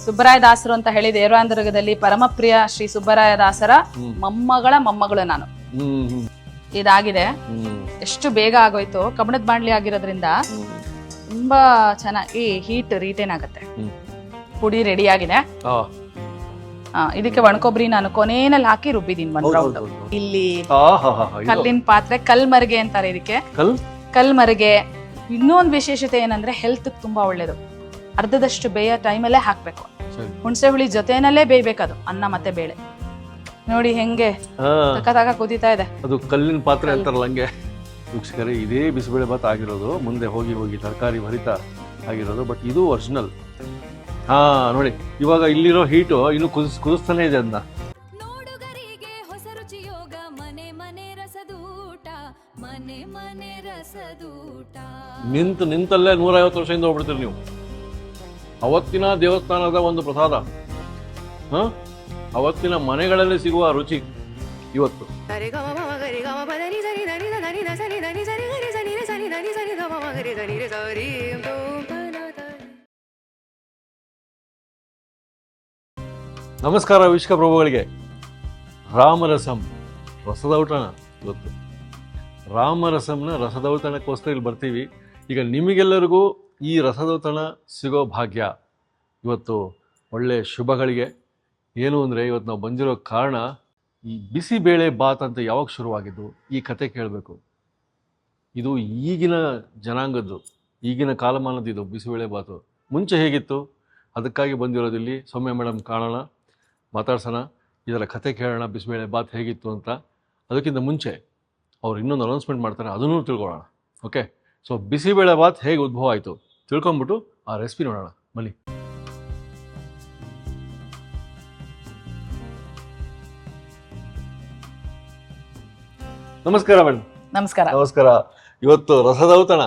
ಸುಬ್ಬರಾಯ ದಾಸರು ಅಂತ ಹೇಳಿ ದೇವರಾಂತರ್ಗದಲ್ಲಿ ಪರಮಪ್ರಿಯ ಶ್ರೀ ಸುಬ್ಬರಾಯ ದಾಸರ ಮೊಮ್ಮಗಳ ಮೊಮ್ಮಗಳು ನಾನು. ಇದಾಗಿದೆ. ಎಷ್ಟು ಬೇಗ ಆಗೋಯ್ತು. ಕಬ್ಬಣದ ಬಾಣ್ಲಿ ಆಗಿರೋದ್ರಿಂದ ತುಂಬಾ ಚೆನ್ನಾಗಿ ಹೀಟ್ ರಿಟೇನ್ ಆಗತ್ತೆ. ಪುಡಿ ರೆಡಿ ಆಗಿದೆ. ಇದಕ್ಕೆ ಒಣಕೊಬ್ಬರಿ ನಾನು ಕೊನೆಯಲ್ಲಿ ಹಾಕಿ ರುಬ್ಬಿದೀನಿ ಒಂದ್ ರೌಂಡ್. ಇಲ್ಲಿ ಕಲ್ಲಿನ ಪಾತ್ರೆ, ಕಲ್ಮರ್ಗೆ ಅಂತಾರೆ ಇದಕ್ಕೆ. ಕಲ್ಮರ್ಗೆ ಇನ್ನೊಂದು ವಿಶೇಷತೆ ಏನಂದ್ರೆ ಹೆಲ್ತ್ ತುಂಬಾ ಒಳ್ಳೇದು. ಅರ್ಧದಷ್ಟು ಬೇಯೋ ಟೈಮಲ್ಲೇ ಹಾಕ್ಬೇಕು. ಹುಣಸೆ ಹುಳಿ ಜೊತೆನಲ್ಲೇ ಬೇಯ್ಬೇಕದು, ಅನ್ನ ಮತ್ತೆ ಬೇಳೆ. ನೋಡಿ ಹೆಂಗೆ ತಕ ಕುದೀತಾ ಇದೆ. ಅದು ಕಲ್ಲಿನ ಪಾತ್ರೆ ಅಂತಾರಲ್ಲ ಹಂಗೆ. ವೀಕ್ಷಕರೇ, ಇದೇ ಬಿಸಿಬೇಳೆ ಭಾತ್ ಆಗಿರೋದು, ಮುಂದೆ ಹೋಗಿ ಹೋಗಿ ತರಕಾರಿ ಭರಿತ ಆಗಿರೋದು. ಬಟ್ ಇದು ಒರಿಜಿನಲ್. ನೋಡಿ ಇವಾಗ ಇಲ್ಲಿರೋ ಹೀಟು ಇನ್ನು ಕುದಿಸ್ತಾನೆ ಇದೆ ಅದನ್ನ. ನಿಂತಲ್ಲೇ 150 ವರ್ಷದಿಂದ ಹೋಗ್ಬಿಡ್ತೀರಿ ನೀವು. ಅವತ್ತಿನ ದೇವಸ್ಥಾನದ ಒಂದು ಪ್ರಸಾದ, ಅವತ್ತಿನ ಮನೆಗಳಲ್ಲಿ ಸಿಗುವ ರುಚಿ ಇವತ್ತು. ನಮಸ್ಕಾರ ವೀಕ್ಷಕ ಪ್ರಭುಗಳಿಗೆ. ರಾಮರಸಂ ರಸದೌತಣ ಇವತ್ತು. ರಾಮರಸಂನ ರಸದೌತಣಕ್ಕೋಸ್ಕರ ಇಲ್ಲಿ ಬರ್ತೀವಿ. ಈಗ ನಿಮಗೆಲ್ಲರಿಗೂ ಈ ರಸದೌತಣ ಸಿಗೋ ಭಾಗ್ಯ ಇವತ್ತು. ಒಳ್ಳೆ ಶುಭಗಳಿಗೆ ಏನು ಅಂದರೆ, ಇವತ್ತು ನಾವು ಬಂದಿರೋ ಕಾರಣ ಈ ಬಿಸಿಬೇಳೆ ಬಾತ್ ಅಂತ ಯಾವಾಗ ಶುರುವಾಗಿದ್ದು ಈ ಕತೆ ಕೇಳಬೇಕು. ಇದು ಈಗಿನ ಜನಾಂಗದ್ದು, ಈಗಿನ ಕಾಲಮಾನದ್ದು ಇದು ಬಿಸಿಬೇಳೆ ಬಾತು. ಮುಂಚೆ ಹೇಗಿತ್ತು ಅದಕ್ಕಾಗಿ ಬಂದಿರೋದಿಲ್ಲಿ. ಸೌಮ್ಯ ಮೇಡಮ್ ಕಾಣೋಣ, ಮಾತಾಡ್ಸೋಣ, ಇದರ ಕತೆ ಕೇಳೋಣ, ಬಿಸಿಬೇಳೆ ಬಾತ್ ಹೇಗಿತ್ತು ಅಂತ. ಅದಕ್ಕಿಂತ ಮುಂಚೆ ಅವ್ರು ಇನ್ನೊಂದು ಅನೌನ್ಸ್ಮೆಂಟ್ ಮಾಡ್ತಾರೆ, ಅದನ್ನೂ ತಿಳ್ಕೊಳ್ಳೋಣ. ಓಕೆ, ಸೊ ಬಿಸಿಬೇಳೆ ಬಾತ್ ಹೇಗೆ ಉದ್ಭವ ಆಯಿತು ತಿಳ್ಕೊಂಬಿಟ್ಟು ಆ ರೆಸಿಪಿ ನೋಡೋಣ ಬನ್ನಿ. ನಮಸ್ಕಾರ ಮೇಡಮ್. ನಮಸ್ಕಾರ. ನಮಸ್ಕಾರ. ಇವತ್ತು ರಸದೌತಣ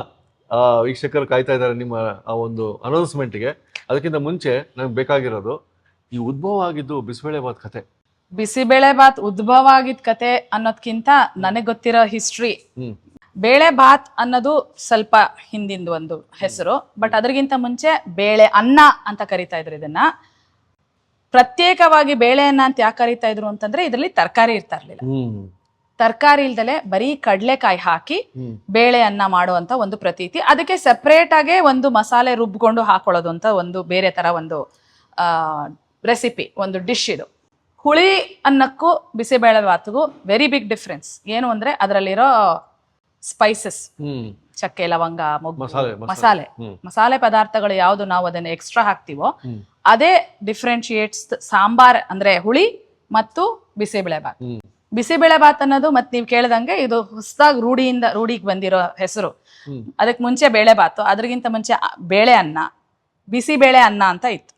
ವೀಕ್ಷಕರು ಕಾಯ್ತಾ ಇದ್ದಾರೆ ನಿಮ್ಮ ಆ ಒಂದು ಅನೌನ್ಸ್ಮೆಂಟ್ಗೆ. ಅದಕ್ಕಿಂತ ಮುಂಚೆ ನಮ್ಗೆ ಬೇಕಾಗಿರೋದು ಈ ಉದ್ಭವ ಆಗಿದ್ದು ಬಿಸಿಬೇಳೆ ಬಾತ್ ಕತೆ. ಬಿಸಿಬೇಳೆ ಬಾತ್ ಉದ್ಭವ ಆಗಿದ್ ಕತೆ ಅನ್ನೋದ್ಕಿಂತ ನನಗೆ ಗೊತ್ತಿರೋ ಹಿಸ್ಟ್ರಿ, ಬೇಳೆ ಬಾತ್ ಅನ್ನೋದು ಸ್ವಲ್ಪ ಹಿಂದಿಂದು ಒಂದು ಹೆಸರು. ಬಟ್ ಅದ್ರಗಿಂತ ಮುಂಚೆ ಬೇಳೆ ಅನ್ನ ಅಂತ ಕರಿತಾ ಇದ್ರು ಇದನ್ನ. ಪ್ರತ್ಯೇಕವಾಗಿ ಬೇಳೆ ಅನ್ನ ಅಂತ ಯಾಕೆ ಕರಿತಾ ಇದ್ರು ಅಂತಂದ್ರೆ ಇದರಲ್ಲಿ ತರಕಾರಿ ಇರ್ತಾ ಇರ್ಲಿಲ್ಲ. ತರಕಾರಿ ಇಲ್ದಲೆ ಬರೀ ಕಡ್ಲೆಕಾಯಿ ಹಾಕಿ ಬೇಳೆ ಅನ್ನ ಮಾಡುವಂತ ಒಂದು ಪ್ರತೀತಿ. ಅದಕ್ಕೆ ಸೆಪರೇಟ್ ಆಗಿ ಒಂದು ಮಸಾಲೆ ರುಬ್ಕೊಂಡು ಹಾಕೊಳ್ಳೋದು ಅಂತ ಒಂದು ಬೇರೆ ತರ ಒಂದು ರೆಸಿಪಿ, ಒಂದು ಡಿಶ್ ಇದು. ಹುಳಿ ಅನ್ನಕ್ಕೂ ಬಿಸಿಬೇಳೆ ಬಾತ್ಗೂ ವೆರಿ ಬಿಗ್ ಡಿಫ್ರೆನ್ಸ್ ಏನು ಅಂದ್ರೆ ಅದರಲ್ಲಿರೋ ಸ್ಪೈಸಸ್, ಚಕ್ಕೆ, ಲವಂಗ, ಮೊಗ್ಗು, ಮಸಾಲೆ ಪದಾರ್ಥಗಳು ಯಾವ್ದು ನಾವು ಅದನ್ನ ಎಕ್ಸ್ಟ್ರಾ ಹಾಕ್ತಿವೋ ಅದೇ ಡಿಫ್ರೆನ್ಶಿಯೇಟ್ಸ್ ಸಾಂಬಾರ್ ಅಂದ್ರೆ ಹುಳಿ ಮತ್ತು ಬಿಸಿಬೇಳೆ ಬಾತ್. ಬಿಸಿಬೇಳೆ ಬಾತ್ ಅನ್ನೋದು ಮತ್ತೆ ನೀವು ಕೇಳ್ದಂಗೆ ಇದು ಹೊಸದಾಗಿ ರೂಢಿಗೆ ಬಂದಿರೋ ಹೆಸರು. ಅದಕ್ಕೆ ಮುಂಚೆ ಬೇಳೆ ಬಾತು, ಅದ್ರಗಿಂತ ಮುಂಚೆ ಬೇಳೆ ಅನ್ನ, ಬಿಸಿಬೇಳೆ ಅನ್ನ ಅಂತ ಇತ್ತು.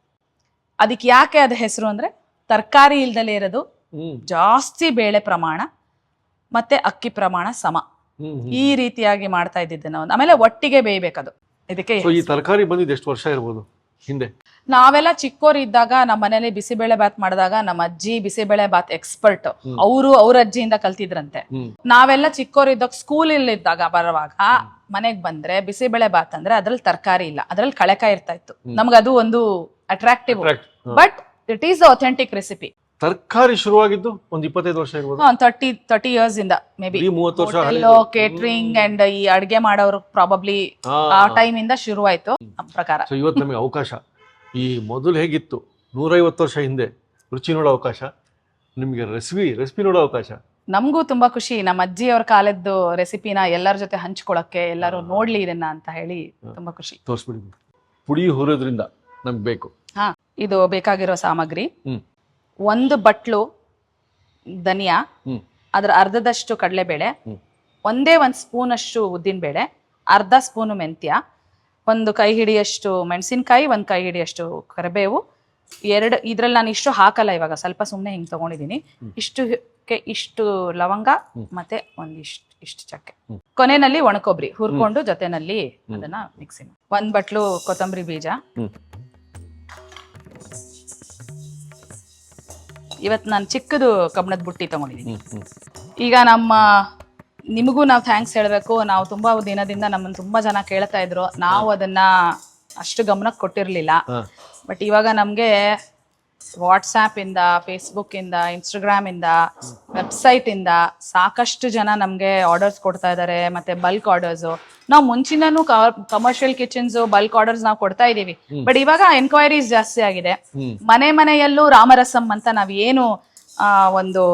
ಅದಕ್ಕೆ ಯಾಕೆ ಅದ ಹೆಸರು ಅಂದ್ರೆ ತರಕಾರಿ ಇಲ್ದಲೇ ಇರೋದು, ಜಾಸ್ತಿ ಬೇಳೆ ಪ್ರಮಾಣ ಮತ್ತೆ ಅಕ್ಕಿ ಪ್ರಮಾಣ ಸಮ, ಈ ರೀತಿಯಾಗಿ ಮಾಡ್ತಾ ಇದ್ದಿದ್ದೆ ನಾವು. ಆಮೇಲೆ ಒಟ್ಟಿಗೆ ಬೇಯ್ಬೇಕದು. ಇದಕ್ಕೆ ಈ ತರಕಾರಿ ಬಂದಿದ್ದು ಎಷ್ಟು ವರ್ಷ ಇರ್ಬೋದು ಹಿಂದೆ? ನಾವೆಲ್ಲ ಚಿಕ್ಕೋರ್ ಇದ್ದಾಗ ನಮ್ಮ ಮನೇಲಿ ಬಿಸಿಬೇಳೆ ಬಾತ್ ಮಾಡಿದಾಗ ನಮ್ಮ ಅಜ್ಜಿ ಬಿಸಿಬೇಳೆ ಬಾತ್ ಎಕ್ಸ್ಪರ್ಟ್. ಅವ್ರ ಅಜ್ಜಿಯಿಂದ ಕಲ್ತಿದ್ರಂತೆ. ನಾವೆಲ್ಲ ಚಿಕ್ಕೋರ್ ಇದ್ದಾಗ ಸ್ಕೂಲ್ ಇದ್ದಾಗ ಬರುವಾಗ ಮನೆಗ್ ಬಂದ್ರೆ ಬಿಸಿಬೇಳೆ ಬಾತ್ ಅಂದ್ರೆ ಅದ್ರಲ್ಲಿ ತರಕಾರಿ ಇಲ್ಲ, ಅದ್ರಲ್ಲಿ ಕಳೆಕಾಯಿ ಇರ್ತಾ ಇತ್ತು. ನಮ್ಗದು ಒಂದು attractive. But it is authentic recipe. ತರಕಾರಿ ಶುರುವಾಗಿದ್ದು ಒಂದು 25 ವರ್ಷ ಇರ್ಬೋದು. 30 years ಇಂದ ಮೇ ಬಿ. 30 ವರ್ಷ ಕೇಟರಿಂಗ್ ಅಂಡ್ ಈ ಅಡ್ಗೆ ಮಾಡೋರು ಪ್ರಾಬಬ್ಲಿ ಆ ಟೈಮ್ ಇಂದ ಶುರುವಾಯ್ತು ನಮ್ಮ ಪ್ರಕಾರ. ಸೊ ಇವತ್ತು ನಮಗೆ ಅವಕಾಶ, ಈ ಮೊದಲು ಹೇಗಿತ್ತು 150 ವರ್ಷ ಹಿಂದೆ ರುಚಿ ನೋಡೋ ಅವಕಾಶ, ನಿಮ್ಗೆ ರೆಸಿಪಿ ನೋಡೋ ಅವಕಾಶ. ನಮಗೂ ತುಂಬಾ ಖುಷಿ ನಮ್ಮ ಅಜ್ಜಿಯವ್ರ ಕಾಲದ್ದು ರೆಸಿಪಿನ ಎಲ್ಲರ ಜೊತೆ ಹಂಚ್ಕೊಳಕ್ಕೆ, ಎಲ್ಲರೂ ನೋಡ್ಲಿ ಇದನ್ನ ಅಂತ ಹೇಳಿ ತುಂಬಾ ಖುಷಿ. ತೋರಿಸ್ಬಿಡಿ. ಪುಡಿ ಹುರಿಯೋದ್ರಿಂದ ನಮ್ಗೆ ಬೇಕು. ಇದು ಬೇಕಾಗಿರೋ ಸಾಮಗ್ರಿ: 1 ಬಟ್ಲು ಧನಿಯಾ, ಅದರ ಅರ್ಧದಷ್ಟು ಕಡಲೆಬೇಳೆ, 1 ಸ್ಪೂನ್ ಅಷ್ಟು ಉದ್ದಿನಬೇಳೆ, ಅರ್ಧ ಸ್ಪೂನು ಮೆಂತ್ಯ, 1 ಕೈ ಹಿಡಿಯಷ್ಟು ಮೆಣಸಿನ್ಕಾಯಿ, 1 ಕೈ ಹಿಡಿಯಷ್ಟು ಕರಿಬೇವು, 2 ಇದ್ರಲ್ಲಿ ನಾನು ಇಷ್ಟು ಹಾಕಲ್ಲ ಇವಾಗ, ಸ್ವಲ್ಪ ಸುಮ್ಮನೆ ಹಿಂಗೆ ತಗೊಂಡಿದ್ದೀನಿ. ಇಷ್ಟು ಲವಂಗ ಮತ್ತೆ ಇಷ್ಟು ಚಕ್ಕೆ. ಕೊನೆಯಲ್ಲಿ ಒಣಕೊಬ್ಬರಿ ಹುರ್ಕೊಂಡು ಜೊತೆನಲ್ಲಿ ಅದನ್ನ ಮಿಕ್ಸಿ. 1 ಬಟ್ಲು ಕೊತ್ತಂಬರಿ ಬೀಜ. ಇವತ್ತು ನಾನು ಚಿಕ್ಕದು ಕಬ್ಬಣದ ಬುಟ್ಟಿ ತಗೊಂಡಿದ್ದೀನಿ. ಈಗ ನಿಮಗೂ ನಾವು ಥ್ಯಾಂಕ್ಸ್ ಹೇಳಬೇಕು. ನಾವು ತುಂಬಾ ದಿನದಿಂದ ನಮ್ಮನ್ನು ತುಂಬಾ ಜನ ಕೇಳ್ತಾ ಇದ್ರು, ನಾವು ಅದನ್ನ ಅಷ್ಟು ಗಮನಕ್ಕೆ ಕೊಟ್ಟಿರ್ಲಿಲ್ಲ. ಬಟ್ ಇವಾಗ ನಮಗೆ ವಾಟ್ಸ್ಆ್ಯಪ್ ಇಂದ, ಫೇಸ್ಬುಕ್ ಇಂದ, ಇನ್ಸ್ಟಾಗ್ರಾಮ್ ಇಂದ, ವೆಬ್ಸೈಟ್ ಇಂದ ಸಾಕಷ್ಟು ಜನ ನಮಗೆ ಆರ್ಡರ್ಸ್ ಕೊಡ್ತಾ ಇದ್ದಾರೆ. ಮತ್ತೆ ಬಲ್ಕ್ ಆರ್ಡರ್ಸ್ ನಾವು ಮುಂಚಿನೂ ಕಮರ್ಷಿಯಲ್ ಕಿಚನ್ಸ್ ಬಲ್ಕ್ ಆರ್ಡರ್ಸ್ ನಾವು ಕೊಡ್ತಾ ಇದೀವಿ. ಬಟ್ ಇವಾಗ ಎನ್ಕ್ವೈರೀಸ್ ಜಾಸ್ತಿ ಆಗಿದೆ. ಮನೆಯಲ್ಲೂ ರಾಮರಸಂ ಅಂತ ನಾವ್ ಏನು ಒಂದು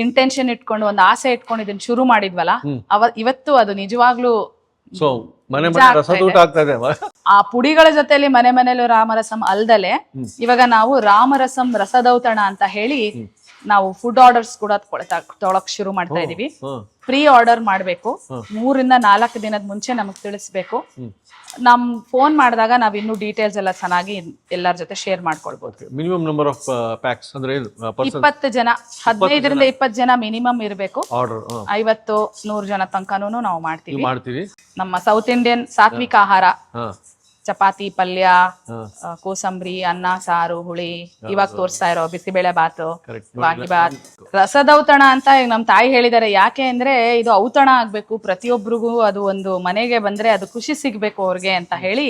ಇಂಟೆನ್ಷನ್ ಇಟ್ಕೊಂಡು ಒಂದು ಆಸೆ ಇಟ್ಕೊಂಡು ಇದನ್ನ ಶುರು ಮಾಡಿದ್ವಲ್ಲ, ಇವತ್ತು ಅದು ನಿಜವಾಗ್ಲೂ ಸೊ ಮನೆ ರಸದೂಟ ಆಗ್ತಾ ಇದೆ. ಆ ಪುಡಿಗಳ ಜೊತೆಲಿ ಮನೆಯಲ್ಲೂ ರಾಮರಸಂ ಅಲ್ದಲೆ ಇವಾಗ ನಾವು ರಾಮರಸಂ ರಸದೌತಣ ಅಂತ ಹೇಳಿ ನಾವು ಫುಡ್ ಆರ್ಡರ್ಸ್ ಕೂಡ ತೊಳಕ್ ಶುರು ಮಾಡ್ತಾ ಇದೀವಿ. ಪ್ರೀ ಆರ್ಡರ್ ಮಾಡ್ಬೇಕು, 3 ರಿಂದ 4 ದಿನದ ಮುಂಚೆ ನಮಗ್ ತಿಳಿಸ್ಬೇಕು. ನಮ್ ಫೋನ್ ಮಾಡಿದಾಗ ನಾವ್ ಇನ್ನು ಡೀಟೇಲ್ಸ್ ಎಲ್ಲ ಚೆನ್ನಾಗಿ ಎಲ್ಲರ ಜೊತೆ ಶೇರ್ ಮಾಡ್ಕೊಳ್ಬಹುದು. ಮಿನಿಮಮ್ ನಂಬರ್ ಆಫ್ ಪ್ಯಾಕ್ಸ್ ಅಂದ್ರೆ 20 ಜನ, 15 ರಿಂದ 20 ಜನ ಮಿನಿಮಮ್ ಇರಬೇಕು. ಆರ್ಡರ್ 50-100 ಜನ ತನಕನೂ ನಾವು ಮಾಡ್ತೀವಿ. ನಮ್ಮ ಸೌತ್ ಇಂಡಿಯನ್ ಸಾತ್ವಿಕ ಆಹಾರ, ಚಪಾತಿ, ಪಲ್ಯ, ಕೋಸಂಬರಿ, ಅನ್ನ, ಸಾರು, ಹುಳಿ, ಇವಾಗ ತೋರಿಸ್ತಾ ಇರೋ ಬಿಸಿಬೇಳೆ ಬಾತು, ವಾಂಗಿಬಾತ್. ರಸದೌತಣ ಅಂತ ನಮ್ ತಾಯಿ ಹೇಳಿದಾರೆ. ಯಾಕೆ ಅಂದ್ರೆ ಇದು ಔತಣ ಆಗ್ಬೇಕು, ಪ್ರತಿಯೊಬ್ಬರಿಗೂ ಅದು ಒಂದು ಮನೆಗೆ ಬಂದ್ರೆ ಅದು ಖುಷಿ ಸಿಗ್ಬೇಕು ಅವ್ರಿಗೆ ಅಂತ ಹೇಳಿ,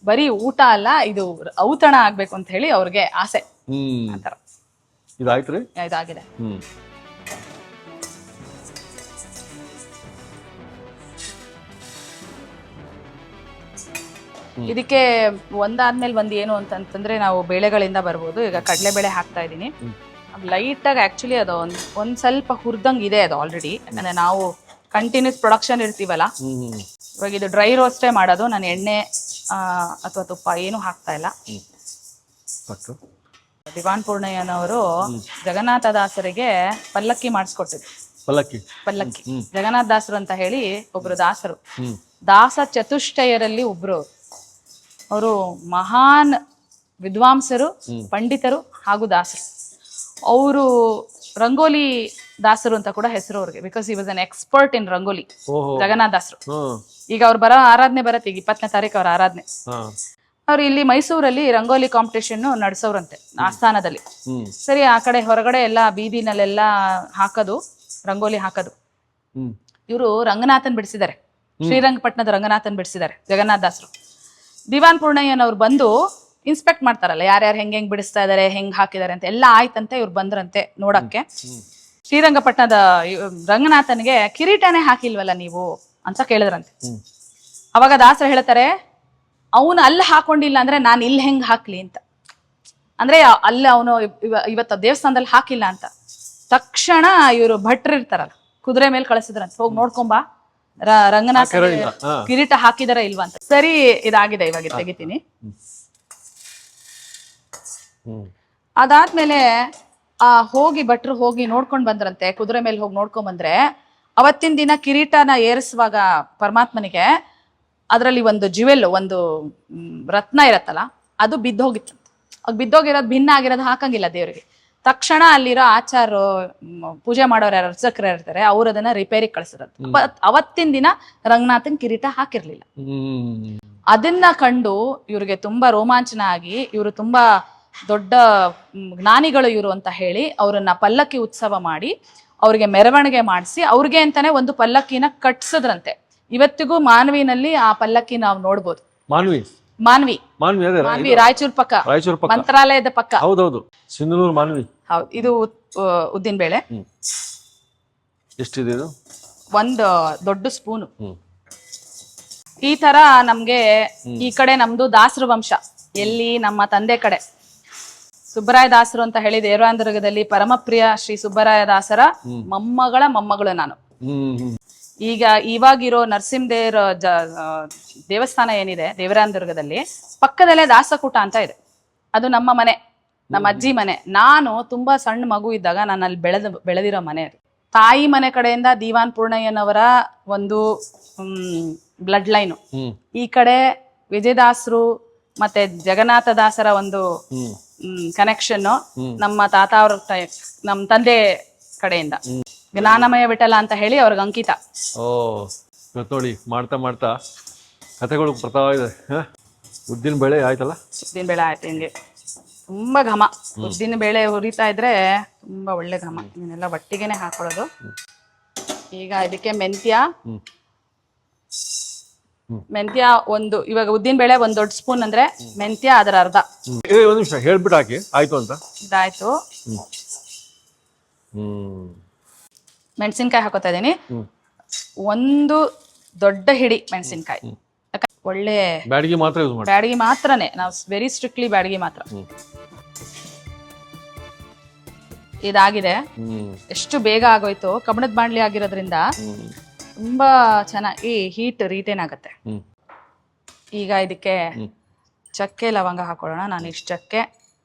ಬರೀ ಊಟ ಅಲ್ಲ ಇದು ಔತಣ ಆಗ್ಬೇಕು ಅಂತ ಹೇಳಿ ಅವ್ರಿಗೆ ಆಸೆ. ಆತರ ಇದಾಗಿದೆ. ಇದಕ್ಕೆ ಒಂದಾದ್ಮೇಲೆ ಒಂದ್ ಏನು ಅಂತಂದ್ರೆ ನಾವು ಬೇಳೆಗಳಿಂದ ಬರ್ಬೋದು. ಈಗ ಕಡಲೆಬೇಳೆ ಹಾಕ್ತಾ ಇದೀನಿ. ಲೈಟ್ ಆಗಿ ಆಕ್ಚುಲಿ ಅದು ಒಂದ್ ಸ್ವಲ್ಪ ಹುರ್ದಂಗ್ ಇದೆ ಅದು ಆಲ್ರೆಡಿ. ಯಾಕಂದ್ರೆ ನಾವು ಕಂಟಿನ್ಯೂಸ್ ಪ್ರೊಡಕ್ಷನ್ ಇರ್ತೀವಲ್ಲ. ಇವಾಗ ಇದು ಡ್ರೈ ರೋಸ್ಟೇ ಮಾಡೋದು. ನಾನು ಎಣ್ಣೆ ಅಥವಾ ತುಪ್ಪ ಏನು ಹಾಕ್ತಾ ಇಲ್ಲ. ದಿವಾನ್ ಪೂರ್ಣಯ್ಯನವರು ಜಗನ್ನಾಥದಾಸರಿಗೆ ಪಲ್ಲಕ್ಕಿ ಮಾಡಿಸ್ಕೊಟ್ಟಿದ್ರು. ಪಲ್ಲಕ್ಕಿ ಜಗನ್ನಾಥ ದಾಸರು ಅಂತ ಹೇಳಿ ಒಬ್ರು ದಾಸರು, ದಾಸ ಚತುಷ್ಟಯರಲ್ಲಿ ಒಬ್ರು. ಅವರು ಮಹಾನ್ ವಿದ್ವಾಂಸರು, ಪಂಡಿತರು ಹಾಗೂ ದಾಸರು. ಅವರು ರಂಗೋಲಿ ದಾಸರು ಅಂತ ಕೂಡ ಹೆಸರು ಅವ್ರಿಗೆ. Because he was an expert in rangoli. Jagannatha ದಾಸರು ಈಗ ಅವ್ರು ಬರೋ ಆರಾಧನೆ ಬರತ್ತೆ. ಈಗ 20ನೇ ತಾರೀಕು ಅವ್ರ ಆರಾಧನೆ. ಅವ್ರು ಇಲ್ಲಿ ಮೈಸೂರಲ್ಲಿ ರಂಗೋಲಿ ಕಾಂಪಿಟೇಷನ್ ನಡೆಸೋರಂತೆ ಆಸ್ಥಾನದಲ್ಲಿ. ಸರಿ, ಆ ಕಡೆ ಹೊರಗಡೆ ಎಲ್ಲ ಬೀದಿನಲ್ಲೆಲ್ಲ ಹಾಕೋದು, ರಂಗೋಲಿ ಹಾಕೋದು. ಇವರು ರಂಗನಾಥನ್ ಬಿಡಿಸಿದ್ದಾರೆ, ಶ್ರೀರಂಗಪಟ್ಟಣದ ರಂಗನಾಥನ್ ಬಿಡಿಸಿದ್ದಾರೆ ಜಗನ್ನಾಥ ದಾಸರು. ದಿವಾನ್ ಪೂರ್ಣಯ್ಯನವ್ರು ಬಂದು ಇನ್ಸ್ಪೆಕ್ಟ್ ಮಾಡ್ತಾರಲ್ಲ, ಯಾರ್ಯಾರು ಹೆಂಗ್ ಬಿಡಿಸ್ತಾ ಇದಾರೆ, ಹೆಂಗ್ ಹಾಕಿದಾರೆ ಅಂತ ಎಲ್ಲ ಆಯ್ತಂತೆ. ಇವ್ರು ಬಂದ್ರಂತೆ ನೋಡಕ್ಕೆ. ಶ್ರೀರಂಗಪಟ್ಟಣದ ರಂಗನಾಥನ್ಗೆ ಕಿರೀಟನೇ ಹಾಕಿಲ್ವಲ್ಲ ನೀವು ಅಂತ ಕೇಳಿದ್ರಂತೆ. ಅವಾಗ ದಾಸರು ಹೇಳ್ತಾರೆ, ಅವನು ಅಲ್ಲಿ ಹಾಕೊಂಡಿಲ್ಲ ಅಂದ್ರೆ ನಾನು ಇಲ್ಲಿ ಹೆಂಗ್ ಹಾಕ್ಲಿ ಅಂತ. ಅಂದ್ರೆ ಅಲ್ಲಿ ಅವನು ಇವತ್ತು ದೇವಸ್ಥಾನದಲ್ಲಿ ಹಾಕಿಲ್ಲ ಅಂತ. ತಕ್ಷಣ ಇವರು ಭಟ್ರು ಇರ್ತಾರಲ್ಲ, ಕುದುರೆ ಮೇಲೆ ಕಳಿಸಿದ್ರಂತೆ, ಹೋಗಿ ನೋಡ್ಕೊಂಬ ರಂಗನಾಥ ಕಿರೀಟ ಹಾಕಿದಾರ ಇಲ್ವಾ ಅಂತ. ಸರಿ, ಇದಾಗಿದೆ, ಇವಾಗ ತೆಗಿತೀನಿ. ಅದಾದ್ಮೇಲೆ ಹೋಗಿ ಭಟ್ರು ಹೋಗಿ ನೋಡ್ಕೊಂಡ್ ಬಂದ್ರಂತೆ, ಕುದುರೆ ಮೇಲೆ ಹೋಗಿ ನೋಡ್ಕೊಂಡ್ ಬಂದ್ರೆ ಅವತ್ತಿನ ದಿನ ಕಿರೀಟನ ಏರಿಸುವಾಗ ಪರಮಾತ್ಮನಿಗೆ ಅದರಲ್ಲಿ ಒಂದು ಜ್ಯುವೆಲ್, ಒಂದು ರತ್ನ ಇರತ್ತಲ್ಲ, ಅದು ಬಿದ್ದೋಗಿತ್ತು. ಬಿದ್ದೋಗಿರೋದು ಭಿನ್ನ ಆಗಿರೋದು ಹಾಕಂಗಿಲ್ಲ ದೇವ್ರಿಗೆ. ತಕ್ಷಣ ಅಲ್ಲಿರೋ ಆಚಾರ್ಯರು, ಪೂಜೆ ಮಾಡೋರು ಯಾರು ಅರ್ಚಕರು ಇರ್ತಾರೆ, ಅವ್ರು ಅದನ್ನ ರಿಪೇರಿಗೆ ಕಳಿಸಿರೋದು. ಅವತ್ತಿನ ದಿನ ರಂಗನಾಥನ್ ಕಿರೀಟ ಹಾಕಿರ್ಲಿಲ್ಲ. ಅದನ್ನ ಕಂಡು ಇವ್ರಿಗೆ ತುಂಬಾ ರೋಮಾಂಚನ ಆಗಿ, ಇವರು ತುಂಬಾ ದೊಡ್ಡ ಜ್ಞಾನಿಗಳು ಇವರು ಅಂತ ಹೇಳಿ ಅವ್ರನ್ನ ಪಲ್ಲಕ್ಕಿ ಉತ್ಸವ ಮಾಡಿ ಅವ್ರಿಗೆ ಮೆರವಣಿಗೆ ಮಾಡಿಸಿ ಅವ್ರಿಗೆ ಅಂತಾನೆ ಒಂದು ಪಲ್ಲಕ್ಕಿನ ಕಟ್ಸದ್ರಂತೆ. ಇವತ್ತಿಗೂ ಮಾನ್ವಿನಲ್ಲಿ ಆ ಪಲ್ಲಕ್ಕಿ ನಾವು ನೋಡ್ಬೋದು. ಮಾನ್ವಿ ರಾಯಚೂರ್ ಪಕ್ಕ, ಮಂತ್ರಾಲಯದ ಪಕ್ಕ. ಹೌದೌದು, ಸಿಂಧನೂರು ಮಾನ್ವಿ. ಹೌದು, ಇದು ಉದ್ದಿನ ಬೇಳೆ. ಎಷ್ಟಿದೆ ಇದು? ಒಂದು ದೊಡ್ಡ ಸ್ಪೂನು. ಈ ತರ ನಮ್ಗೆ ಈ ಕಡೆ ನಮ್ದು ದಾಸರ ವಂಶ. ಎಲ್ಲಿ ನಮ್ಮ ತಂದೆ ಕಡೆ ಸುಬ್ಬರಾಯ ದಾಸರು ಅಂತ ಹೇಳಿ ದೇವರಾಂತರ್ಗದಲ್ಲಿ ಪರಮಪ್ರಿಯ ಶ್ರೀ ಸುಬ್ಬರಾಯ ದಾಸರ ಮೊಮ್ಮಗಳು ನಾನು. ಈಗ ಇವಾಗಿರೋ ನರಸಿಂಹದೇವ್ರ ದೇವಸ್ಥಾನ ಏನಿದೆ ದೇವರಾಂತರ್ಗದಲ್ಲಿ, ಪಕ್ಕದಲ್ಲೇ ದಾಸಕೂಟ ಅಂತ ಇದೆ. ಅದು ನಮ್ಮ ಮನೆ, ನಮ್ಮ ಅಜ್ಜಿ ಮನೆ. ನಾನು ತುಂಬಾ ಸಣ್ಣ ಮಗು ಇದ್ದಾಗ ನಾನು ಅಲ್ಲಿ ಬೆಳೆದಿರೋ ಮನೆ ಅದು. ತಾಯಿ ಮನೆ ಕಡೆಯಿಂದ ದಿವಾನ್ ಪೂರ್ಣಯ್ಯನವರ ಒಂದು ಬ್ಲಡ್ ಲೈನು. ಈ ಕಡೆ ವಿಜಯದಾಸರು ಮತ್ತೆ ಜಗನ್ನಾಥ ದಾಸರ ಒಂದು ಕನೆಕ್ಷನ್ ನಮ್ಮ ತಾತ ಅವ್ರ ನಮ್ಮ ತಂದೆ ಕಡೆಯಿಂದ. ಜ್ಞಾನಮಯ ವಿಠಲ ಅಂತ ಹೇಳಿ ಅವ್ರಿಗೆ ಅಂಕಿತ. ನೋಡಿ, ಮಾಡ್ತಾ ಮಾಡ್ತಾ ಕಥೆಗಳು ಬರ್ತಾ ಇದೆ. ಉದ್ದಿನ ಬೇಳೆ ಆಯ್ತಲ್ಲ? ಉದ್ದಿನ ಬೇಳೆ ಆಯ್ತು. ಹಿಂಗೆ ತುಂಬಾ ಘಮ. ಉದ್ದಿನ ಬೇಳೆ ಹುರಿತಾ ಇದ್ರೆ ತುಂಬಾ ಒಳ್ಳೆ ಘಮ. ಇವನ್ನೆಲ್ಲ ಒಟ್ಟಿಗೆನೆ ಹಾಕೊಳ್ಳೋದು. ಈಗ ಇದಕ್ಕೆ ಮೆಂತ್ಯ, ಮೆಂತ್ಯ ಒಂದು, ಇವಾಗ ಉದ್ದಿನ ಬೇಳೆ ಒಂದ್ ದೊಡ್ಡ ಸ್ಪೂನ್ ಅಂದ್ರೆ ಮೆಂತ್ಯ ಅದರ ಅರ್ಧ. ಒಂದ್ ನಿಮಿಷ ಹೇಳ್ಬಿಟ್ಟು ಹಾಕಿ ಆಯ್ತು ಅಂತ. ಇದಾಯ್ತು. ಮೆಣಸಿನ್ಕಾಯಿ ಹಾಕೋತಾ ಇದೀನಿ. ಒಂದು ದೊಡ್ಡ ಹಿಡಿ ಮೆಣಸಿನ್ಕಾಯಿ. ಒಳ್ಳೆ ಬ್ಯಾಡಗಿ ಮಾತ್ರ ಯೂಸ್ ಮಾಡಿ. ಬ್ಯಾಡಗಿ ಮಾತ್ರನೇ, ನಾವು ವೆರಿ ಸ್ಟ್ರಿಕ್ಟ್ಲಿ ಬ್ಯಾಡಗಿ ಮಾತ್ರ. ಇದಾಗಿದೆ. ಎಷ್ಟು ಬೇಗ ಆಗೋಯ್ತು, ಕಬ್ಬಣದ ಬಾಣ್ಲಿ ಆಗಿರೋದ್ರಿಂದ ತುಂಬಾ ಚೆನ್ನಾಗಿ ಹೀಟ್ ರಿಟೇನ್ ಆಗತ್ತೆ. ಈಗ ಇದಕ್ಕೆ ಚಕ್ಕೆ ಲವಂಗ ಹಾಕೊಳ್ಳೋಣ. ನಾನು ಇಷ್ಟು ಚಕ್ಕೆ,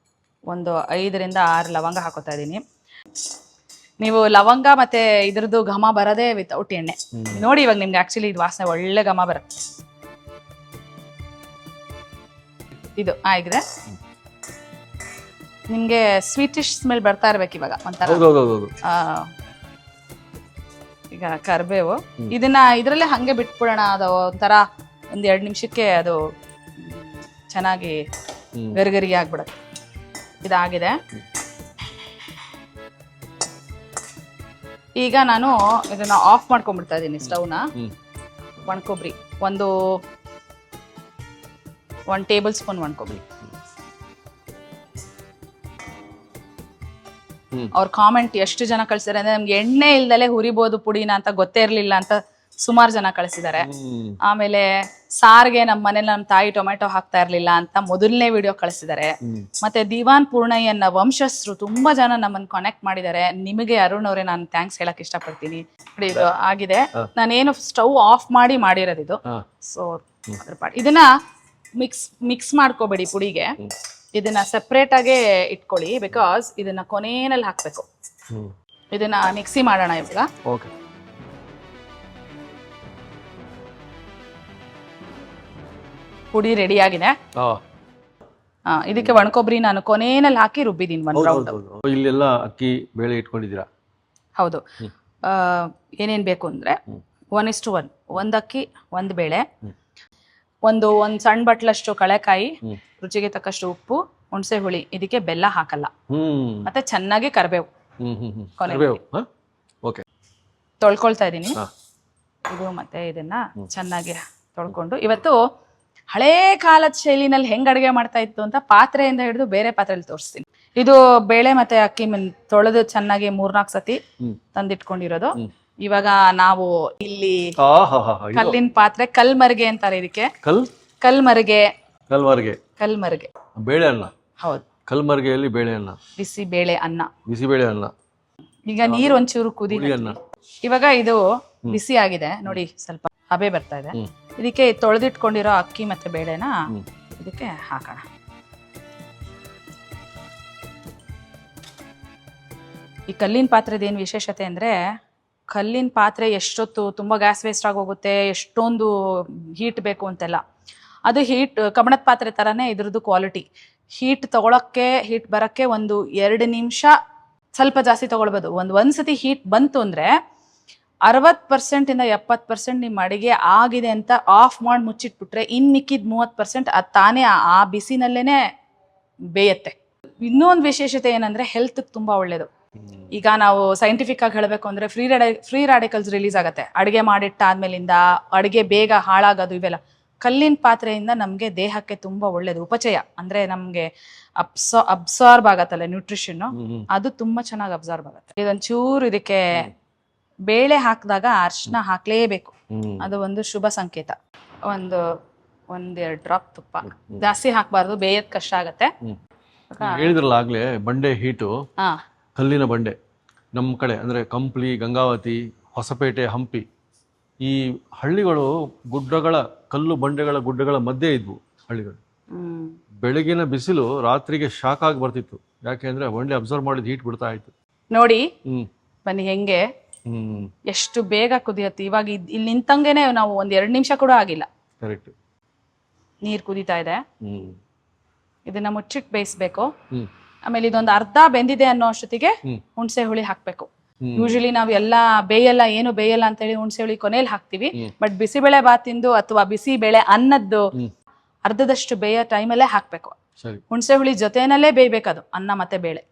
ಒಂದು 5 ರಿಂದ 6 ಲವಂಗ ಹಾಕೋತಾ ಇದ್ದೀನಿ. ನೀವು ಲವಂಗ ಮತ್ತೆ ಇದ್ರದ್ದು ಘಮ ಬರದೇ ವಿತೌಟ್ ಎಣ್ಣೆ ನೋಡಿ. ಇವಾಗ ನಿಮ್ಗೆ ಆಕ್ಚುಲಿ ಇದು ವಾಸನೆ ಒಳ್ಳೆ ಘಮ ಬರುತ್ತೆ. ಇದು ಆಗಿದೆ. ನಿಮ್ಗೆ ಸ್ವೀಟಿಶ್ ಸ್ಮೆಲ್ ಬರ್ತಾ ಇರ್ಬೇಕು ಇವಾಗ ಒಂಥರ. ಈಗ ಕರಿಬೇವು, ಇದನ್ನ ಇದ್ರಲ್ಲೇ ಹಂಗೆ ಬಿಟ್ಬಿಡೋಣ. ಅದು ಒಂಥರ 1-2 ನಿಮಿಷಕ್ಕೆ ಅದು ಚೆನ್ನಾಗಿ ಗರಿಗರಿ ಆಗ್ಬಿಡುತ್ತೆ. ಇದಾಗಿದೆ. ಈಗ ನಾನು ಇದನ್ನ ಆಫ್ ಮಾಡ್ಕೊಂಡ್ಬಿಡ್ತಾ ಇದ್ದೀನಿ ಸ್ಟವ್ನ. ಒಣಕೊಬ್ಬರಿ ಒಂದು 1 ಟೇಬಲ್ ಸ್ಪೂನ್ ಒಣಕೊಬ್ಬರಿ. ಅವ್ರ ಕಾಮೆಂಟ್ ಎಷ್ಟು ಜನ ಕಳ್ಸಿದಾರೆ ಅಂದ್ರೆ, ನಮ್ಗೆ ಎಣ್ಣೆ ಇಲ್ದಲೆ ಹುರಿಬೋದು ಪುಡಿನ ಅಂತ ಗೊತ್ತೇ ಇರ್ಲಿಲ್ಲ ಅಂತ ಸುಮಾರು ಜನ ಕಳಿಸಿದ್ದಾರೆ. ಆಮೇಲೆ ಸಾರ್ಗೆ ನಮ್ಮ ಮನೇಲಿ ನಮ್ಮ ತಾಯಿ ಟೊಮೆಟೊ ಹಾಕ್ತಾ ಇರ್ಲಿಲ್ಲ ಅಂತ ಮೊದಲನೇ ವಿಡಿಯೋ ಕಳಿಸಿದ್ದಾರೆ. ಮತ್ತೆ ದಿವಾನ್ ಪೂರ್ಣಯ್ಯನ ವಂಶಸ್ಥರು ತುಂಬಾ ಜನ ನಮ್ಮನ್ನ ಕನೆಕ್ಟ್ ಮಾಡಿದ್ದಾರೆ. ನಿಮಗೆ ಅರುಣ್ ಅವರೇ ನಾನು ಥ್ಯಾಂಕ್ಸ್ ಹೇಳಕ್ ಇಷ್ಟಪಡ್ತೀನಿ. ಇದು ಆಗಿದೆ. ನಾನೇನು ಸ್ಟವ್ ಆಫ್ ಮಾಡಿ ಮಾಡಿರೋದು ಇದು. ಸೊ ಅದ್ರ ಪಾಡಿ ಇದನ್ನ ಮಿಕ್ಸ್ ಮಾಡ್ಕೋಬೇಡಿ ಪುಡಿಗೆ. ಇದನ್ನ ಸೆಪ್ರೇಟ್ ಆಗೇ ಇಟ್ಕೊಳ್ಳಿ, ಬಿಕಾಸ್ ಇದನ್ನ ಕೊನೆಯಲ್ಲಿ ಹಾಕ್ಬೇಕು. ಇದನ್ನ ಮಿಕ್ಸಿ ಮಾಡೋಣ ಇವಾಗ. ಓಕೆ. ಪುಡಿ ರೆಡಿ ಆಗಿದೆ. ಇದಕ್ಕೆ ಒಣಕೊಬ್ಬರಿ ನಾನು ಕೊನೆಯಲ್ಲಿ ಹಾಕಿ ರುಬ್ಬಿದೀನಿ. ಇಲ್ಲೆಲ್ಲ ಅಕ್ಕಿ ಬೇಳೆ ಇಟ್ಕೊಂಡಿದ್ದೀರಾ? ಹೌದು. ಏನೇನ್ ಬೇಕು ಅಂದ್ರೆ 1:1, 1 ಅಕ್ಕಿ 1 ಬೇಳೆ, ಒಂದು ಸಣ್ಣ ಬಟ್ಲಷ್ಟು ಕಳೆಕಾಯಿ, ರುಚಿಗೆ ತಕ್ಕಷ್ಟು ಉಪ್ಪು, ಹುಣಸೆ ಹುಳಿ. ಇದಕ್ಕೆ ಬೆಲ್ಲ ಹಾಕಲ್ಲ. ಮತ್ತೆ ಚೆನ್ನಾಗಿ ಕರಿಬೇವು ತೊಳ್ಕೊಳ್ತಾ ಇದೀನಿ. ಇದು ಮತ್ತೆ ಇದನ್ನ ಚೆನ್ನಾಗಿ ತೊಳ್ಕೊಂಡು, ಇವತ್ತು ಹಳೇ ಕಾಲದ ಶೈಲಿನಲ್ಲಿ ಹೆಂಗ್ ಅಡುಗೆ ಮಾಡ್ತಾ ಇತ್ತು ಅಂತ ಪಾತ್ರೆಯಿಂದ ಹಿಡಿದು ಬೇರೆ ಪಾತ್ರೆಯಲ್ಲಿ ತೋರಿಸ್ತೀನಿ. ಇದು ಬೇಳೆ ಮತ್ತೆ ಅಕ್ಕಿ ತೊಳೆದು ಚೆನ್ನಾಗಿ 3-4 ಸತಿ ತಂದಿಟ್ಕೊಂಡಿರೋದು. ಇವಾಗ ನಾವು ಇಲ್ಲಿ ಕಲ್ಲಿನ ಪಾತ್ರೆ, ಕಲ್ಮರ್ಗೆ ಅಂತಾರೆ ಇದಕ್ಕೆ. ಕಲ್ಮರ್ಗೆ ಬೇಳೆ ಅನ್ನ. ಹೌದು, ಕಲ್ಮರ್ಗೆಯಲ್ಲಿ ಬೇಳೆ ಅನ್ನ, ಬಿಸಿ ಬೇಳೆ ಅನ್ನ, ಬಿಸಿಬೇಳೆ ಅನ್ನ. ಈಗ ನೀರ್ ಒಂಚೂರು ಕುದಿ. ಇವಾಗ ಇದು ಬಿಸಿ ಆಗಿದೆ ನೋಡಿ, ಸ್ವಲ್ಪ ಹಬೆ ಬರ್ತಾ ಇದೆ. ಇದಕ್ಕೆ ತೊಳೆದಿಟ್ಕೊಂಡಿರೋ ಅಕ್ಕಿ ಮತ್ತೆ ಬೇಳೆನ ಇದಕ್ಕೆ ಹಾಕೋಣ. ಈ ಕಲ್ಲಿನ ಪಾತ್ರೆದೇನು ವಿಶೇಷತೆ ಅಂದ್ರೆ, ಕಲ್ಲಿನ ಪಾತ್ರೆ ಎಷ್ಟೊತ್ತು ತುಂಬಾ ಗ್ಯಾಸ್ ವೇಸ್ಟ್ ಆಗೋಗುತ್ತೆ, ಎಷ್ಟೊಂದು ಹೀಟ್ ಬೇಕು ಅಂತೆಲ್ಲ. ಅದು ಹೀಟ್ ಕಬ್ಬಣದ ಪಾತ್ರೆ ತರಾನೇ ಇದ್ರದ್ದು ಕ್ವಾಲಿಟಿ. ಹೀಟ್ ತಗೊಳಕ್ಕೆ, ಹೀಟ್ ಬರಕ್ಕೆ 1-2 ನಿಮಿಷ ಸ್ವಲ್ಪ ಜಾಸ್ತಿ ತಗೊಳ್ಬೋದು. ಒಂದ್ಸತಿ ಹೀಟ್ ಬಂತು ಅಂದ್ರೆ 60% ಇಂದ 70% ನಿಮ್ಮ ಅಡಿಗೆ ಆಗಿದೆ ಅಂತ ಆಫ್ ಮಾಡಿ ಮುಚ್ಚಿಟ್ಬಿಟ್ರೆ ಇನ್ ಮಿಕ್ಕಿದ್ 30% ಅದು ತಾನೇ ಆ ಬಿಸಿನಲ್ಲೇನೆ ಬೇಯತ್ತೆ. ಇನ್ನೊಂದು ವಿಶೇಷತೆ ಏನಂದ್ರೆ, ಹೆಲ್ತ್ ತುಂಬಾ ಒಳ್ಳೇದು. ಈಗ ನಾವು ಸೈಂಟಿಫಿಕ್ ಆಗಿ ಹೇಳಬೇಕು ಅಂದ್ರೆ, ಫ್ರೀ ರಾಡಿಕಲ್ಸ್ ರಿಲೀಸ್ ಆಗತ್ತೆ ಅಡಿಗೆ ಮಾಡಿಟ್ಟಾದ್ಮೇಲಿಂದ. ಅಡಿಗೆ ಬೇಗ ಹಾಳಾಗೋದು ಇವೆಲ್ಲ ಕಲ್ಲಿನ ಪಾತ್ರೆಯಿಂದ ನಮ್ಗೆ ದೇಹಕ್ಕೆ ತುಂಬಾ ಒಳ್ಳೇದು. ಉಪಚಯ ಅಂದ್ರೆ ನಮ್ಗೆ ಅಬ್ಸಾರ್ಬ್ ಆಗತ್ತಲ್ಲ ನ್ಯೂಟ್ರಿಷನ್, ಅದು ತುಂಬಾ ಚೆನ್ನಾಗಿ ಅಬ್ಸಾರ್ಬ್ ಆಗತ್ತೆ. ಇದೊಂಚೂರು ಇದಕ್ಕೆ ಬೇಳೆ ಹಾಕಿದಾಗ ಅರ್ಶಿನ ಹಾಕ್ಲೇಬೇಕು, ಅದು ಒಂದು ಶುಭ ಸಂಕೇತ. 1-2 ಡ್ರಾಪ್ ತುಪ್ಪ, ಜಾಸ್ತಿ ಹಾಕ್ಬಾರ್ದು, ಬೇಯದ್ ಕಷ್ಟ ಆಗತ್ತೆ. ಹೇಳಿದ್ರಲ್ಲ ಆಗ್ಲೇ, ಬಂಡೆ ಹೀಟು, ಕಲ್ಲಿನ ಬಂಡೆ ನಮ್ಮ ಕಡೆ ಅಂದ್ರೆ ಕಂಪ್ಲಿ, ಗಂಗಾವತಿ, ಹೊಸಪೇಟೆ, ಹಂಪಿ, ಈ ಹಳ್ಳಿಗಳು ಗುಡ್ಡಗಳ, ಕಲ್ಲು ಬಂಡೆಗಳ ಗುಡ್ಡಗಳ ಮಧ್ಯೆ ಇದ್ವು ಹಳ್ಳಿಗಳು. ಬೆಳಗಿನ ಬಿಸಿಲು ರಾತ್ರಿಗೆ ಶಾಕ್ ಆಗಿ ಬರ್ತಿತ್ತು. ಯಾಕೆ ಅಂದ್ರೆ ಬಂಡೆ ಅಬ್ಸರ್ವ್ ಮಾಡಿದ ಹೀಟ್ ಬಿಡ್ತಾ ಇತ್ತು ನೋಡಿ. ಬನ್ನಿ ಹೆಂಗೆ ಎಷ್ಟು ಬೇಗ ಕುದಿಯತ್ತೆ. ಇವಾಗ ಇಲ್ಲಿ ನಿಂತಂಗೆನೆ ನಾವು 1-2 ನಿಮಿಷ ಕೂಡ ಆಗಿಲ್ಲ. ಕರೆಕ್ಟ್. ನೀರ್ ಕುದೀತಾ ಇದೆ. ಇದನ್ನ ಮುಚ್ಚಿಟ್ಟು ಬೇಯಿಸ್ಬೇಕು. ಆಮೇಲೆ ಇದೊಂದು ಅರ್ಧ ಬೆಂದಿದೆ ಅನ್ನೋ ಅಷ್ಟೊತ್ತಿಗೆ ಹುಣಸೆ ಹುಳಿ ಹಾಕ್ಬೇಕು. ಯೂಶಲಿ ನಾವು ಎಲ್ಲಾ ಏನು ಬೇಯಲ್ಲ ಅಂತ ಹೇಳಿ ಹುಣಸೆ ಹುಳಿ ಕೊನೆಯಲ್ಲಿ ಹಾಕ್ತಿವಿ. ಬಟ್ ಬಿಸಿಬೇಳೆ ಬಾತಿಂದು ಅಥವಾ ಬಿಸಿಬೇಳೆ ಅನ್ನದ್ದು ಅರ್ಧದಷ್ಟು ಬೇಯೋ ಟೈಮಲ್ಲೇ ಹಾಕ್ಬೇಕು. ಹುಣಸೆ ಹುಳಿ ಜೊತೆನಲ್ಲೇ ಬೇಯ್ಬೇಕದು, ಅನ್ನ ಮತ್ತೆ ಬೇಳೆ.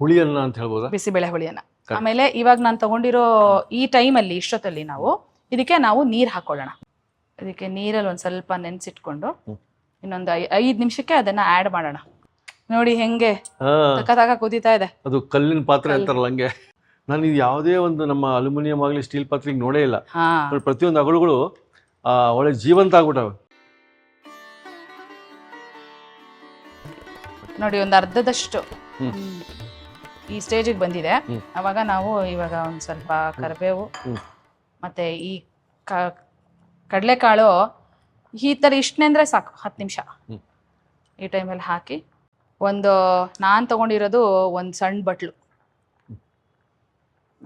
ಹುಳಿಯನ್ನ ಅಂತ ಹೇಳ್ಬೋದಾ? ಬಿಸಿಬೇಳೆ ಹುಳಿಯನ್ನ. ಆಮೇಲೆ ಇವಾಗ ನಾನು ತಗೊಂಡಿರೋ ಈ ಟೈಮಲ್ಲಿ, ಇಷ್ಟೊತ್ತಲ್ಲಿ ನಾವು ಇದಕ್ಕೆ ನೀರ್ ಹಾಕೊಳ್ಳೋಣ. ಇದಕ್ಕೆ ನೀರಲ್ಲಿ ಒಂದು ಸ್ವಲ್ಪ ನೆನೆಸಿಟ್ಕೊಂಡು ಇನ್ನೊಂದು 5 ನಿಮಿಷಕ್ಕೆ ಅದನ್ನ ಆಡ್ ಮಾಡೋಣ. ನೋಡಿ ಹೆಂಗೆ ತಕ್ಕ ಕುದೀತಾ ಇದೆ. ಅದು ಕಲ್ಲಿನ ಪಾತ್ರೆ ಅಂತಾರಲ್ಲ ಹಂಗೆ. ನಾನು ಇದು ಯಾವುದೇ ಒಂದು ನಮ್ಮ ಅಲ್ಯೂಮಿನಿಯಂ ಆಗಲಿ ಸ್ಟೀಲ್ ಪಾತ್ರೆ ನೋಡೇ ಇಲ್ಲ. ಪ್ರತಿಯೊಂದು ಅಗಳುಗಳು ಒಳ್ಳೆ ಜೀವಂತ ಆಗ್ಬಿಟ್ಟವೆ. ನೋಡಿ ಒಂದು ಅರ್ಧದಷ್ಟು ಈ ಸ್ಟೇಜಿಗೆ ಬಂದಿದೆ. ಅವಾಗ ನಾವು ಇವಾಗ ಒಂದು ಸ್ವಲ್ಪ ಕರಿಬೇವು ಮತ್ತೆ ಈ ಕಡಲೆಕಾಳು ಈ ಥರ ಇಷ್ಟನೇ ಅಂದರೆ ಸಾಕು. 10 ನಿಮಿಷ ಈ ಟೈಮಲ್ಲಿ ಹಾಕಿ ನಾನು ತಗೊಂಡಿರೋದು ಒಂದು ಸಣ್ಣ ಬಟ್ಲು.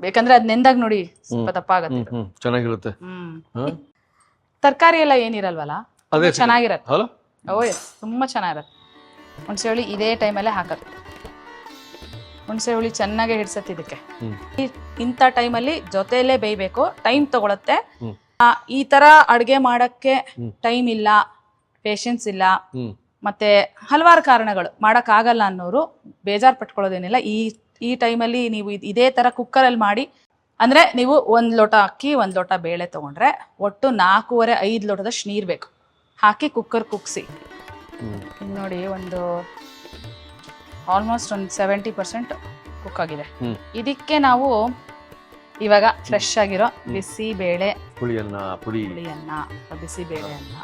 ಬೇಕಂದ್ರೆ ಅದ್ ನೆಂದಾಗ ನೋಡಿ ಸ್ವಲ್ಪ ದಪ್ಪ ಆಗತ್ತೆ, ಚೆನ್ನಾಗಿರುತ್ತೆ. ತರಕಾರಿ ಎಲ್ಲ ಏನಿರಲ್ವಲ್ಲ ಚೆನ್ನಾಗಿರತ್ತೆ. ಓ ಎಸ್, ತುಂಬಾ ಚೆನ್ನಾಗಿರತ್ತೆ. ಹುಣಸೆ ಹುಳಿ ಇದೇ ಟೈಮಲ್ಲೇ ಹಾಕೋದು. ಹುಣಸೆ ಹುಳಿ ಚೆನ್ನಾಗಿ ಹಿಡ್ಸತ್ತೆ ಇದಕ್ಕೆ. ಇಂಥ ಟೈಮಲ್ಲಿ ಜೊತೆಯಲ್ಲೇ ಬೇಯಬೇಕು. ಟೈಮ್ ತಗೊಳತ್ತೆ. ಈ ತರ ಅಡ್ಗೆ ಮಾಡಕ್ಕೆ ಟೈಮ್ ಇಲ್ಲ, ಪೇಶನ್ಸ್ ಇಲ್ಲ, ಮತ್ತೆ ಹಲವಾರು ಕಾರಣಗಳು ಮಾಡಕ್ ಆಗಲ್ಲ ಅನ್ನೋರು ಬೇಜಾರ್ ಪಟ್ಕೊಳ್ಳೋದೇನಿಲ್ಲ. ಈ ಟೈಮಲ್ಲಿ ನೀವು ಇದೇ ತರ ಕುಕ್ಕರಲ್ಲಿ ಮಾಡಿ, ಅಂದ್ರೆ ನೀವು 1 ಲೋಟ ಅಕ್ಕಿ 1 ಲೋಟ ಬೇಳೆ ತಗೊಂಡ್ರೆ ಒಟ್ಟು 4.5 ಲೋಟದಷ್ಟು ನೀರ್ ಬೇಕು. ಹಾಕಿ ಕುಕ್ಕರ್ ಕುಗ್ಸಿ. ನೋಡಿ ಒಂದು ಆಲ್ಮೋಸ್ಟ್ ಒಂದು 70% ಕುಕ್ ಆಗಿದೆ. ಇದಕ್ಕೆ ನಾವು ಇವಾಗ ಫ್ರೆಶ್ ಆಗಿರೋ ಬಿಸಿ ಬೇಳೆ ಪುಳಿಯನ್ನ ಬಿಸಿ ಬೇಳೆ ಅನ್ನ.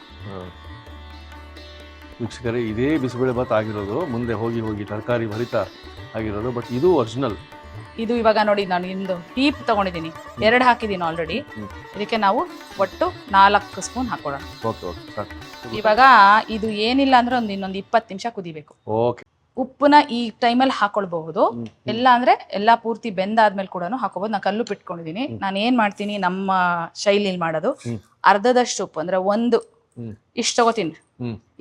ವೀಕ್ಷಕರೇ, ಇದೇ ಬಿಸಿಬೇಳೆ ಭಾತ್ ಆಗಿರೋದು, ಮುಂದೆ ಹೋಗಿ ತರಕಾರಿ ಭರಿತ ಆಗಿರೋದು. ಬಟ್ ಇದು ಒರಿಜಿನಲ್. ಇದು ಇವಾಗ ನೋಡಿ ನಾನು ಇಂದು ಟೀಪ್ ತಗೊಂಡಿದ್ದೀನಿ, 2 ಹಾಕಿದ್ದೀನಿ ಆಲ್ರೆಡಿ. ಇದಕ್ಕೆ ನಾವು ಒಟ್ಟು 4 ಸ್ಪೂನ್ ಹಾಕೊಳ್ಳೋಣ. ಇವಾಗ ಇದು ಏನಿಲ್ಲ ಅಂದ್ರೆ ಇನ್ನೊಂದು 20 ನಿಮಿಷ ಕುದಿಬೇಕು. ಉಪ್ಪನ್ನ ಈ ಟೈಮಲ್ಲಿ ಹಾಕೊಳ್ಬಹುದು. ಎಲ್ಲ ಅಂದ್ರೆ ಎಲ್ಲಾ ಪೂರ್ತಿ ಬೆಂದಾದ್ಮೇಲೆ ಕೂಡ ಹಾಕೋಬಹುದು. ನಾನು ಕಲ್ಲು ಬಿಟ್ಕೊಂಡಿದ್ದೀನಿ. ನಾನು ಏನ್ ಮಾಡ್ತೀನಿ ನಮ್ಮ ಶೈಲಿಲಿ ಮಾಡೋದು, ಅರ್ಧದಷ್ಟು ಉಪ್ಪು ಅಂದ್ರೆ ಇಷ್ಟು ತಗೋತೀನಿ.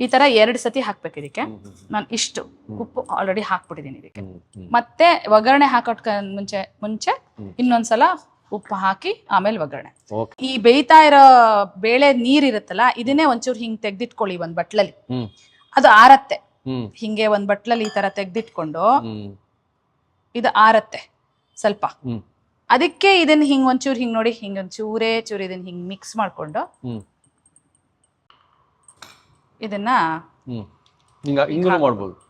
ಈ ತರ 2 ಸತಿ ಹಾಕ್ಬೇಕು ಇದಕ್ಕೆ. ನಾನು ಇಷ್ಟು ಉಪ್ಪು ಆಲ್ರೆಡಿ ಹಾಕ್ಬಿಟ್ಟಿದ್ದೀನಿ ಇದಕ್ಕೆ. ಮತ್ತೆ ಒಗ್ಗರಣೆ ಹಾಕೋಕ್ ಮುಂಚೆ ಇನ್ನೊಂದ್ಸಲ ಉಪ್ಪು ಹಾಕಿ ಆಮೇಲೆ ಒಗ್ಗರಣೆ. ಈ ಬೇಯ್ತಾ ಇರೋ ಬೇಳೆ ನೀರ್ ಇರುತ್ತಲ್ಲ, ಇದನ್ನೇ ಒಂಚೂರು ಹಿಂಗ್ ತೆಗ್ದಿಟ್ಕೊಳ್ಳಿ ಒಂದ್ ಬಟ್ಲಲ್ಲಿ. ಅದು ಆರತ್ತೆ. ಹಿಂಗೆ ಒಂದ್ ಬಟ್ಲಲ್ಲಿ ಈ ತರ ತೆಗ್ದಿಟ್ಕೊಂಡು ಇದು ಆರತ್ತೆ ಸ್ವಲ್ಪ. ಅದಕ್ಕೆ ಇದನ್ನ ಹಿಂಗ್ ಒಂಚೂರು ಹಿಂಗ್ ನೋಡಿ, ಹಿಂಗೊಂದ್ ಚೂರೇ ಇದನ್ನ ಹಿಂಗ್ ಮಿಕ್ಸ್ ಮಾಡ್ಕೊಂಡು ಇದನ್ನ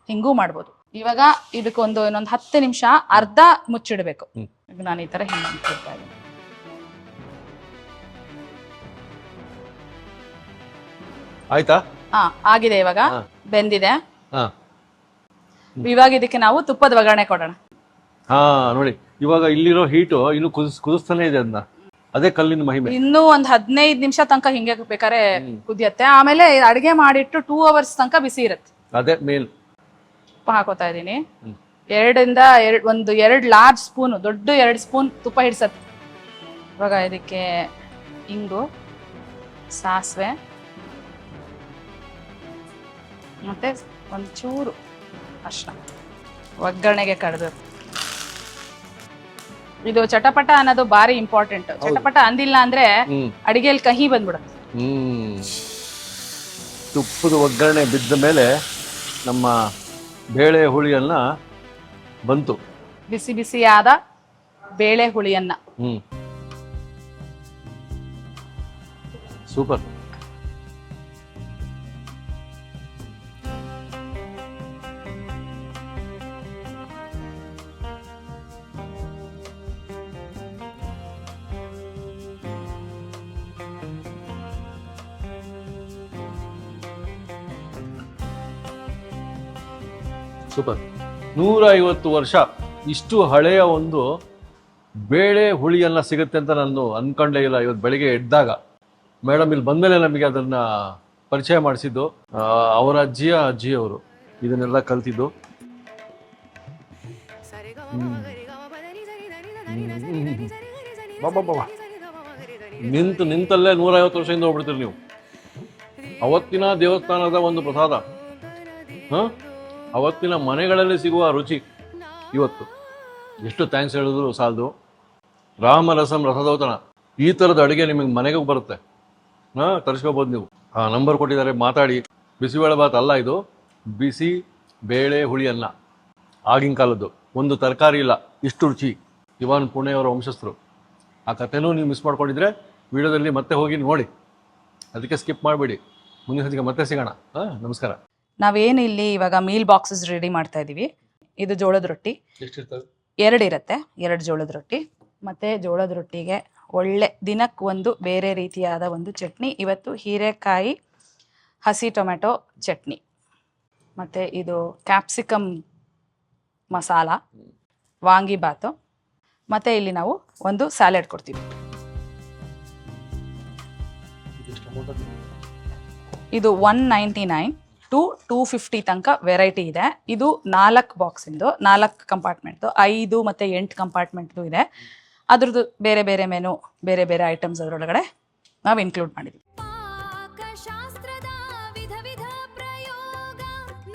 ಹಿಂಗೂ ಮಾಡ್ಬೋದು. ಇವಾಗ ಇದಕ್ಕೆ ಇನ್ನೊಂದು 10 ನಿಮಿಷ ಅರ್ಧ ಮುಚ್ಚಿಡ್ಬೇಕು. ಈಗ ನಾನು ಈ ತರ ಹಿಂಗ್ ಮುಚ್ಚಿಡ್ತಾ ಇದ್ದೀನಿ. ಆಯ್ತಾ? ಆಗಿದೆ. ಇವಾಗ ಬೆಂದಿದೆ. ಇವಾಗ ಇದಕ್ಕೆ ನಾವು ತುಪ್ಪದ ಒಗ್ಗರಣೆ ಕೊಡೋಣ. ನೋಡಿ, ಇವಾಗ ಇಲ್ಲಿರೋ ಹೀಟು ಇನ್ನು ಕುದಿಸ್ತಾನೆ ಇದೆ. ಅದನ್ನ ಅದೇ ಕಲ್ಲಿನ ಮಹಿಮೆ. ಇನ್ನೂ ಒಂದು 15 ನಿಮಿಷ ತನಕ ಹಿಂಗೆ ಬೇಕಾದ್ರೆ ಕುದಿಯತ್ತೆ. ಆಮೇಲೆ ಅಡಿಗೆ ಮಾಡಿಟ್ಟು 2 ಅವರ್ಸ್ ತನಕ ಬಿಸಿ ಇರುತ್ತೆ. ಅದೇ ಮೇಲ್. ತುಪ್ಪ ಹಾಕೋತಾ ಇದೀನಿ. 2 ಲಾರ್ಜ್ ಸ್ಪೂನ್, ದೊಡ್ಡ 2 ಸ್ಪೂನ್ ತುಪ್ಪ ಹಿಡ್ಸತ್ತೆ. ಇವಾಗ ಇದಕ್ಕೆ ಇಂಗು, ಸಾಸಿವೆ ಮತ್ತೆ ಒಂಚೂರು ಅರಿಶಿನ ಒಗ್ಗರಣೆಗೆ ಕರೆದು. ಇದು ಚಟಪಟ ಅನ್ನೋದು ಬಾರಿ ಇಂಪಾರ್ಟೆಂಟ್. ಚಟಪಟ ಅಂದಿಲ್ಲ ಅಂದ್ರೆ ಅಡಿಗೆಯಲ್ಲಿ ಕಹಿ ಬಂದ್ಬಿಡುತ್ತೆ. ತುಪ್ಪದ ಒಗ್ಗರಣೆ ಬಿದ್ದ ಮೇಲೆ ನಮ್ಮ ಬೇಳೆ ಹುಳಿಯನ್ನ ಬಂತು. ಬಿಸಿ ಬಿಸಿಯಾದ ಬೇಳೆ ಹುಳಿಯನ್ನ. ಸೂಪರ್. ಸೂಪರ್. 150 ವರ್ಷ ಇಷ್ಟು ಹಳೆಯ ಒಂದು ಬೇಳೆ ಹುಳಿಯನ್ನ ಸಿಗುತ್ತೆ ಅಂತ ನಾನು ಅನ್ಕೊಂಡೇ ಇಲ್ಲ. ಇವತ್ತು ಬೆಳಿಗ್ಗೆ ಎದ್ದಾಗ ಮೇಡಮ್ ಇಲ್ಲಿ ಬಂದ್ಮೇಲೆ ನಮಗೆ ಅದನ್ನ ಪರಿಚಯ ಮಾಡಿಸಿದ್ದು. ಅವರ ಅಜ್ಜಿಯವರು ಇದನ್ನೆಲ್ಲ ಕಲ್ತಿದ್ದು. ನಿಂತಲ್ಲೇ 150 ವರ್ಷದಿಂದ ಹೋಗ್ಬಿಡ್ತೀರಿ ನೀವು. ಅವತ್ತಿನ ದೇವಸ್ಥಾನದ ಒಂದು ಪ್ರಸಾದ, ಅವತ್ತಿನ ಮನೆಗಳಲ್ಲಿ ಸಿಗುವ ರುಚಿ ಇವತ್ತು. ಎಷ್ಟು ಥ್ಯಾಂಕ್ಸ್ ಹೇಳಿದ್ರು ಸಾಲದು. ರಾಮರಸಂ ರಸದೌತಣ, ಈ ಥರದ ಅಡುಗೆ ನಿಮಗೆ ಮನೆಗೆ ಬರುತ್ತೆ. ತರಿಸ್ಕೋಬೋದು ನೀವು. ನಂಬರ್ ಕೊಟ್ಟಿದ್ದಾರೆ, ಮಾತಾಡಿ. ಬಿಸಿಬೇಳೆ ಭಾತ್ ಅಲ್ಲ ಇದು, ಬಿಸಿ ಬೇಳೆ ಹುಳಿಯನ್ನ. ಆಗಿನ ಕಾಲದ್ದು, ಒಂದು ತರಕಾರಿ ಇಲ್ಲ, ಇಷ್ಟು ರುಚಿ. ಇವಾನ್ ಪುಣೆಯವರ ವಂಶಸ್ಥರು. ಆ ಕಥೆನೂ ನೀವು ಮಿಸ್ ಮಾಡ್ಕೊಂಡಿದ್ರೆ ವಿಡಿಯೋದಲ್ಲಿ ಮತ್ತೆ ಹೋಗಿ ನೋಡಿ. ಅದಕ್ಕೆ ಸ್ಕಿಪ್ ಮಾಡಬೇಡಿ. ಮುಂದಿನ ಸತಿಗೆ ಮತ್ತೆ ಸಿಗೋಣ. ನಮಸ್ಕಾರ. ನಾವೇನು ಇಲ್ಲಿ ಇವಾಗ ಮೀಲ್ ಬಾಕ್ಸಸ್ ರೆಡಿ ಮಾಡ್ತಾ ಇದ್ದೀವಿ. ಇದು ಜೋಳದ ರೊಟ್ಟಿ ಎಷ್ಟಿರ್ತವೆ? 2 ಇರುತ್ತೆ, 2 ಜೋಳದ ರೊಟ್ಟಿ. ಮತ್ತು ಜೋಳದ ರೊಟ್ಟಿಗೆ ಒಳ್ಳೆ ದಿನಕ್ಕೊಂದು ಬೇರೆ ರೀತಿಯಾದ ಒಂದು ಚಟ್ನಿ. ಇವತ್ತು ಹೀರೆಕಾಯಿ ಹಸಿ ಟೊಮೆಟೊ ಚಟ್ನಿ, ಮತ್ತು ಇದು ಕ್ಯಾಪ್ಸಿಕಮ್ ಮಸಾಲ, ವಾಂಗಿಬಾತು, ಮತ್ತು ಇಲ್ಲಿ ನಾವು ಒಂದು ಸ್ಯಾಲೆಡ್ ಕೊಡ್ತೀವಿ. ಇದು 199 ಟು 250 ತನಕ ವೆರೈಟಿ ಇದೆ. ಇದು 4 ಬಾಕ್ಸಿಂದು, 4 ಕಂಪಾರ್ಟ್ಮೆಂಟ್ದು, 5 ಮತ್ತು 8 ಕಂಪಾರ್ಟ್ಮೆಂಟ್ದು ಇದೆ. ಅದ್ರದ್ದು ಬೇರೆ ಬೇರೆ ಮೆನು, ಬೇರೆ ಬೇರೆ ಐಟಮ್ಸ್ ಅದರೊಳಗಡೆ ನಾವು ಇನ್ಕ್ಲೂಡ್ ಮಾಡಿದ್ವಿ. ಪಾಕಶಾಸ್ತ್ರದ ವಿಧ ವಿಧ ಪ್ರಯೋಗ,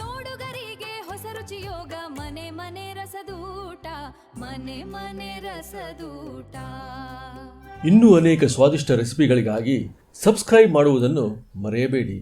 ನೋಡುಗರಿಗೆ ಹೊಸ ರುಚಿಯೋಗ, ಮನೆ ಮನೆ ರಸದೂಟ, ಮನೆ ಮನೆ ರಸದೂಟ. ಇನ್ನೂ ಅನೇಕ ಸ್ವಾದಿಷ್ಟ ರೆಸಿಪಿಗಳಿಗಾಗಿ ಸಬ್ಸ್ಕ್ರೈಬ್ ಮಾಡುವುದನ್ನು ಮರೆಯಬೇಡಿ.